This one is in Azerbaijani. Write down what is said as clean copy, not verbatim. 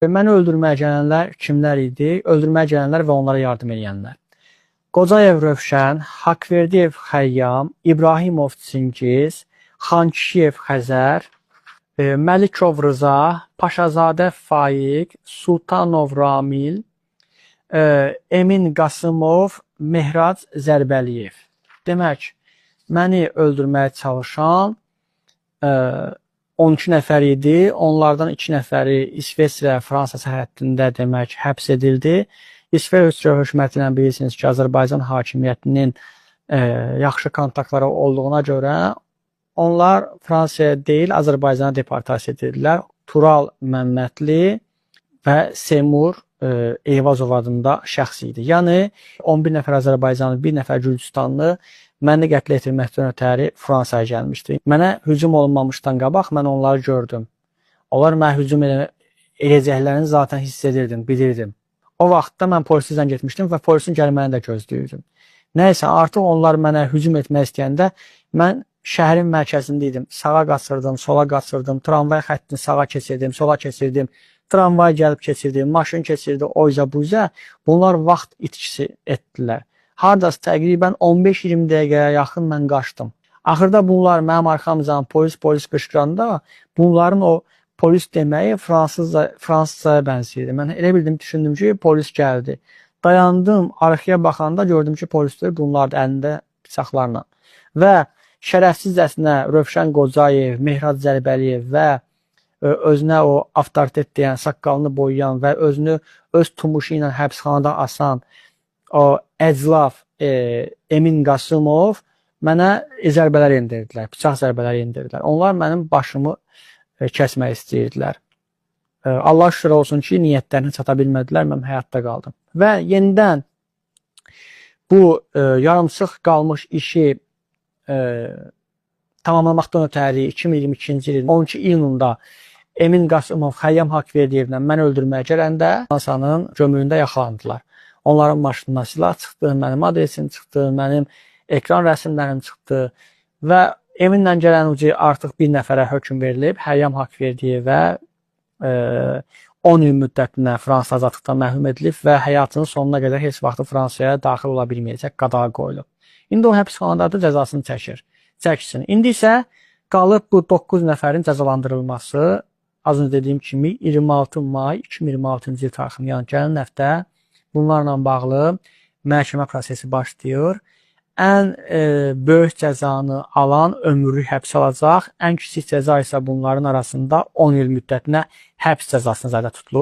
Məni öldürməyə gələnlər kimlər idi? Öldürməyə gələnlər və onlara yardım edənlər. Qocayev Rövşən, Haqverdiyev Xəyyam, İbrahimov Çingiz, Xankişiyev Xəzər, Məlikov Rıza, Paşazadə Faiq, Sultanov Ramil, Emin Qasımov, Mehrac Zərbəliyev. Demək, məni öldürməyə çalışan 12 nəfər idi. Onlardan 2 nəfəri İsveçrə-Fransa sərhədində demək həbs edildi. İsveçrə hökuməti ilə bilirsiniz ki, Azərbaycan hakimiyyətinin yaxşı kontaktları olduğuna görə onlar Fransaya deyil, Azərbaycana deportasiya edildilər. Tural Məmmədli və Seymur Eyvazov adında şəxs idi. Yəni 11 nəfər Azərbaycanlı, 1 nəfər Gürcüstanlı məni qətlə yetirməkdən ötəri Fransaya gəlmişdi. Mənə hücum olunmamışdan qabaq mən onları gördüm. Onlar mənə hücum edəcəklərini zaten hiss edirdim, bilirdim. O vaxtda mən polisi zəng etmişdim və polisin gəlməyini də gözləyirdim. Nəysə, artıq onlar mənə hücum etmək istəyəndə mən şəhərin mərkəzində idim. Sağa qaçırdım, sola qaçırdım, tramvay xəttini sağa keçirdim, sola keçirdim. Tramvay gəlib keçirdi, maşın keçirdi, oyca buyca. Bunlar vaxt itkisi etdilər. Hardasa təqribən 15-20 dəqiqəyə yaxın mən qaçdım. Axırda bunlar mənim arxamızdan polis qışqıranda bunların o polis deməyi fransızcaya bənzəyirdi. Mən elə bildim, düşündüm ki, polis gəldi. Dayandım, arxaya baxanda gördüm ki, polislər bunlar da əlində bıçaqlarla. Və şərəfsizcəsinə Rövşən Qocayev, Mehrac Zərbəliyev və özünə o avtoritet deyən, saqqalını boyayan və özünü öz tumuşu ilə həbsxanada asan o əclaf Emin Qasımov mənə zərbələr endirdilər, bıçaq zərbələri endirdilər. Onlar mənim başımı kəsmək istəyirdilər. Allah şükür olsun ki, niyyətlərini çata bilmədilər, mən həyatda qaldım. Və yenidən bu yarımçıq qalmış işi tamamlamaqdan ötəri 2022-ci ilin 12 iyununda Emin Qasımov Xəyyam Haqverdiyevlə mən öldürməyə gələndə Fransanın gömrüyündə yaxalandılar. Onların maşınından silah çıxdı, mənim adresim çıxdı, mənim ekran rəsmlərim çıxdı və Eminlə gələn ucu artıq bir nəfərə hökm verilib. Xəyyam Haqverdiyevə 10 il müddətinə Fransa azadlıqdan məhrum edilib və həyatının sonuna qədər heç vaxt Fransaya daxil ola bilməyəcək qadağa qoyulub. İndi o həbsxanadadır, cəzasını çəksin. İndi isə qalıb bu 9 nəfərin cəzalandırılması. Az önce dediyim kimi 26 may 2026-cı il tarixində, yəni gələn həftə bunlarla bağlı məhkəmə prosesi başlayır. Ən böyük cəzanı alan ömürlük həbs alacaq. Ən kiçik cəza isə bunların arasında 10 il müddətinə həbs cəzası nəzərdə tutulur.